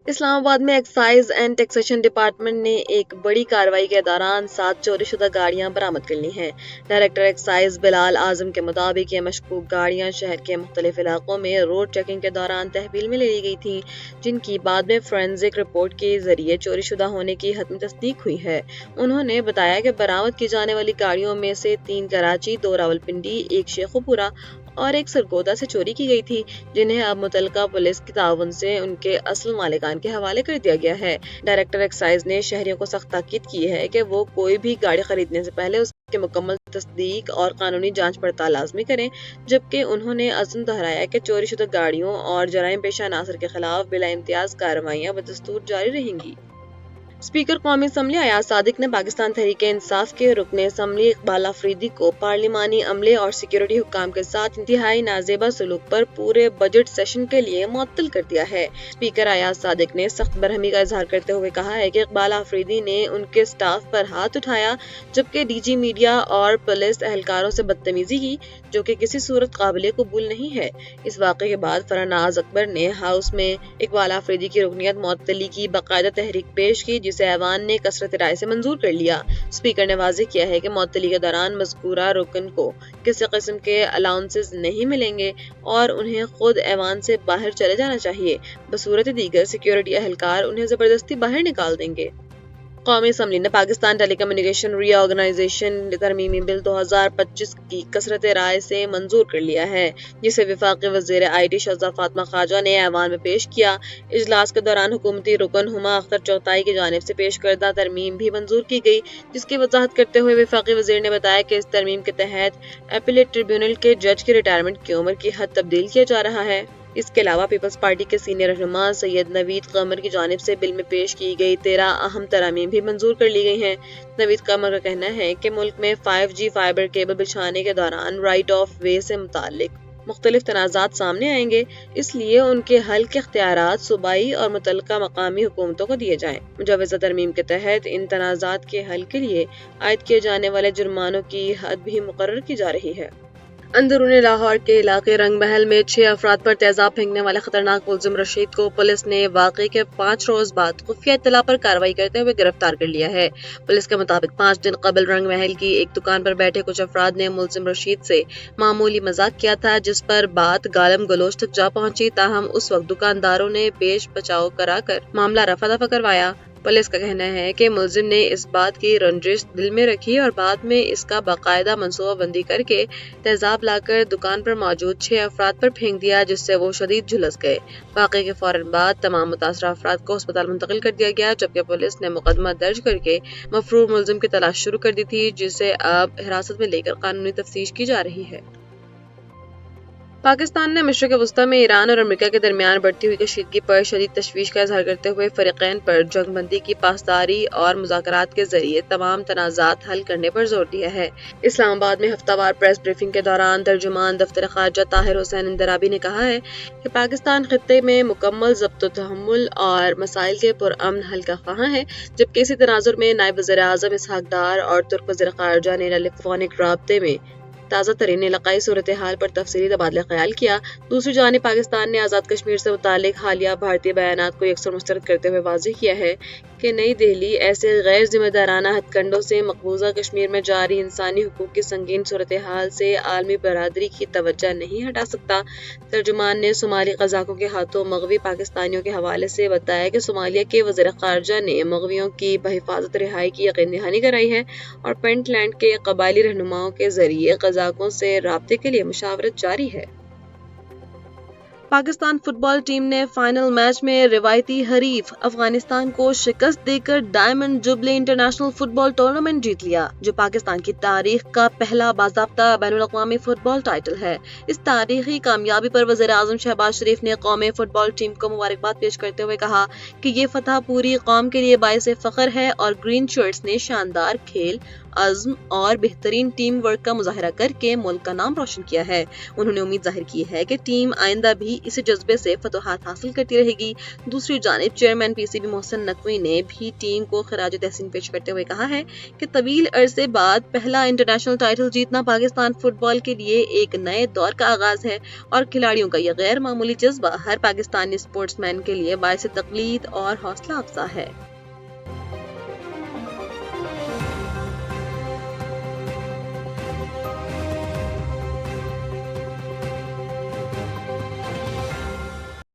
اسلام آباد میں excise and taxation department نے ایک بڑی کارروائی کے دوران 7 چوری شدہ گاڑیاں برآمد کر لی ہیں۔ ڈائریکٹر ایکسائز بلال اعظم کے مطابق یہ مشکوک گاڑیاں شہر کے مختلف علاقوں میں روڈ چیکنگ کے دوران تحویل میں لی گئی تھیں، جن کی بعد میں فورینزک رپورٹ کے ذریعے چوری شدہ ہونے کی حتمی تصدیق ہوئی ہے۔ انہوں نے بتایا کہ برآمد کی جانے والی گاڑیوں میں سے 3 کراچی، 2 راولپنڈی، 1 شیخو پورہ اور 1 سرگودا سے چوری کی گئی تھی، جنہیں اب متعلقہ پولیس کے تعاون سے ان کے اصل مالکان کے حوالے کر دیا گیا ہے۔ ڈائریکٹر ایکسائز نے شہریوں کو سخت تاکید کی ہے کہ وہ کوئی بھی گاڑی خریدنے سے پہلے اس کی مکمل تصدیق اور قانونی جانچ پڑتال لازمی کریں، جبکہ انہوں نے عزم دہرایا کہ چوری شدہ گاڑیوں اور جرائم پیشہ عناصر کے خلاف بلا امتیاز کارروائیاں بدستور جاری رہیں گی۔ اسپیکر قومی اسمبلی ایاز صادق نے پاکستان تحریک انصاف کے رکن اسمبلی اقبال آفریدی کو پارلیمانی عملے اور سیکورٹی حکام کے ساتھ انتہائی نازیبا سلوک پر پورے بجٹ سیشن کے لیے معطل کر دیا ہے۔ اسپیکر ایاز صادق نے سخت برہمی کا اظہار کرتے ہوئے کہا ہے کہ اقبال آفریدی نے ان کے سٹاف پر ہاتھ اٹھایا، جبکہ ڈی جی میڈیا اور پولیس اہلکاروں سے بدتمیزی کی، جو کہ کسی صورت قابل قبول نہیں ہے۔ اس واقعے کے بعد فرناز اکبر نے ہاؤس میں اقبال آفریدی کی رکنیت معطلی کی باقاعدہ تحریک پیش کی، جسے ایوان نے کثرت رائے سے منظور کر لیا۔ اسپیکر نے واضح کیا ہے کہ معطلی کے دوران مذکورہ رکن کو کسی قسم کے الاؤنسز نہیں ملیں گے اور انہیں خود ایوان سے باہر چلے جانا چاہیے، بصورت دیگر سیکورٹی اہلکار انہیں زبردستی باہر نکال دیں گے۔ قومی اسمبلی نے پاکستان ٹیلی کمیونیکیشن ری آرگنائزیشن ترمیمی بل 2025 کی کثرت رائے سے منظور کر لیا ہے، جسے وفاقی وزیر آئی ٹی شہزاد فاطمہ خواجہ نے ایوان میں پیش کیا۔ اجلاس کے دوران حکومتی رکن ہما اختر چغتائی کی جانب سے پیش کردہ ترمیم بھی منظور کی گئی، جس کی وضاحت کرتے ہوئے وفاقی وزیر نے بتایا کہ اس ترمیم کے تحت اپیلیٹ ٹریبیونل کے جج کی ریٹائرمنٹ کی عمر کی حد تبدیل کیا جا رہا ہے۔ اس کے علاوہ پیپلز پارٹی کے سینئر رہنما سید نوید قمر کی جانب سے بل میں پیش کی گئی 13 اہم ترامیم بھی منظور کر لی گئی ہیں۔ نوید قمر کا کہنا ہے کہ ملک میں 5G فائبر کیبل بچھانے کے دوران رائٹ آف وے سے متعلق مختلف تنازعات سامنے آئیں گے، اس لیے ان کے حل کے اختیارات صوبائی اور متعلقہ مقامی حکومتوں کو دیے جائیں۔ مجوزہ ترمیم کے تحت ان تنازعات کے حل کے لیے عائد کیے جانے والے جرمانوں کی حد بھی مقرر کی جا رہی ہے۔ اندرون لاہور کے علاقے رنگ محل میں 6 افراد پر تیزاب پھینکنے والے خطرناک ملزم رشید کو پولیس نے واقعے کے 5 روز بعد خفیہ اطلاع پر کارروائی کرتے ہوئے گرفتار کر لیا ہے۔ پولیس کے مطابق 5 دن قبل رنگ محل کی ایک دکان پر بیٹھے کچھ افراد نے ملزم رشید سے معمولی مذاق کیا تھا، جس پر بات گالم گلوچ تک جا پہنچی، تاہم اس وقت دکانداروں نے پیش بچاؤ کرا کر معاملہ رفع دفع کروایا۔ پولیس کا کہنا ہے کہ ملزم نے اس بات کی رنجش دل میں رکھی اور بعد میں اس کا باقاعدہ منصوبہ بندی کر کے تیزاب لا کر دکان پر موجود 6 افراد پر پھینک دیا، جس سے وہ شدید جھلس گئے۔ واقعے کے فوراً بعد تمام متاثرہ افراد کو ہسپتال منتقل کر دیا گیا، جبکہ پولیس نے مقدمہ درج کر کے مفرور ملزم کی تلاش شروع کر دی تھی، جسے اب حراست میں لے کر قانونی تفتیش کی جا رہی ہے۔ پاکستان نے مشرق وسطی میں ایران اور امریکہ کے درمیان بڑھتی ہوئی کشیدگی پر شدید تشویش کا اظہار کرتے ہوئے فریقین پر جنگ بندی کی پاسداری اور مذاکرات کے ذریعے تمام تنازعات حل کرنے پر زور دیا ہے۔ اسلام آباد میں ہفتہ وار پریس بریفنگ کے دوران ترجمان دفتر خارجہ طاہر حسین اندرابی نے کہا ہے کہ پاکستان خطے میں مکمل ضبط و تحمل اور مسائل کے پرامن حل کا خواہاں ہے، جبکہ اسی تناظر میں نائب وزیر اعظم اسحاق ڈار اور ترک وزیر خارجہ نے ٹیلی فونک رابطے میں تازہ ترین علاقائی صورتحال پر تفصیلی تبادلہ خیال کیا۔ دوسری جانب پاکستان نے آزاد کشمیر سے متعلق حالیہ بھارتی بیانات کو یکسر مسترد کرتے ہوئے واضح کیا ہے کہ نئی دہلی ایسے غیر ذمہ دارانہ ہتھ کنڈوں سے مقبوضہ کشمیر میں جاری انسانی حقوق کی سنگین صورتحال سے عالمی برادری کی توجہ نہیں ہٹا سکتا۔ ترجمان نے صومالی قزاقوں کے ہاتھوں مغوی پاکستانیوں کے حوالے سے بتایا کہ صومالیہ کے وزیر خارجہ نے مغویوں کی بحفاظت رہائی کی یقین دہانی کرائی ہے اور پینٹ لینڈ کے قبائلی رہنماؤں کے ذریعے قزاقوں سے رابطے کے لیے مشاورت جاری ہے۔ پاکستان فٹ بال ٹیم نے فائنل میچ میں روایتی حریف افغانستان کو شکست دے کر ڈائمنڈ جوبلی انٹرنیشنل فٹ بال ٹورنامنٹ جیت لیا، جو پاکستان کی تاریخ کا پہلا باضابطہ بین الاقوامی فٹ بال ٹائٹل ہے۔ اس تاریخی کامیابی پر وزیر اعظم شہباز شریف نے قومی فٹ بال ٹیم کو مبارکباد پیش کرتے ہوئے کہا کہ یہ فتح پوری قوم کے لیے باعث فخر ہے اور گرین شرٹس نے شاندار کھیل عزم اور بہترین ٹیم ورک کا مظاہرہ کر کے ملک کا نام روشن کیا ہے۔ انہوں نے امید ظاہر کی ہے کہ ٹیم آئندہ بھی اسی جذبے سے فتوحات حاصل کرتی رہے گی۔ دوسری جانب chairman P C B Mohsin Naqvi نے بھی ٹیم کو خراج تحسین پیش کرتے ہوئے کہا ہے کہ طویل عرصے بعد پہلا انٹرنیشنل ٹائٹل جیتنا پاکستان فٹ بال کے لیے ایک نئے دور کا آغاز ہے اور کھلاڑیوں کا یہ غیر معمولی جذبہ ہر پاکستانی اسپورٹس مین کے لیے باعث تقلید اور حوصلہ افزا ہے۔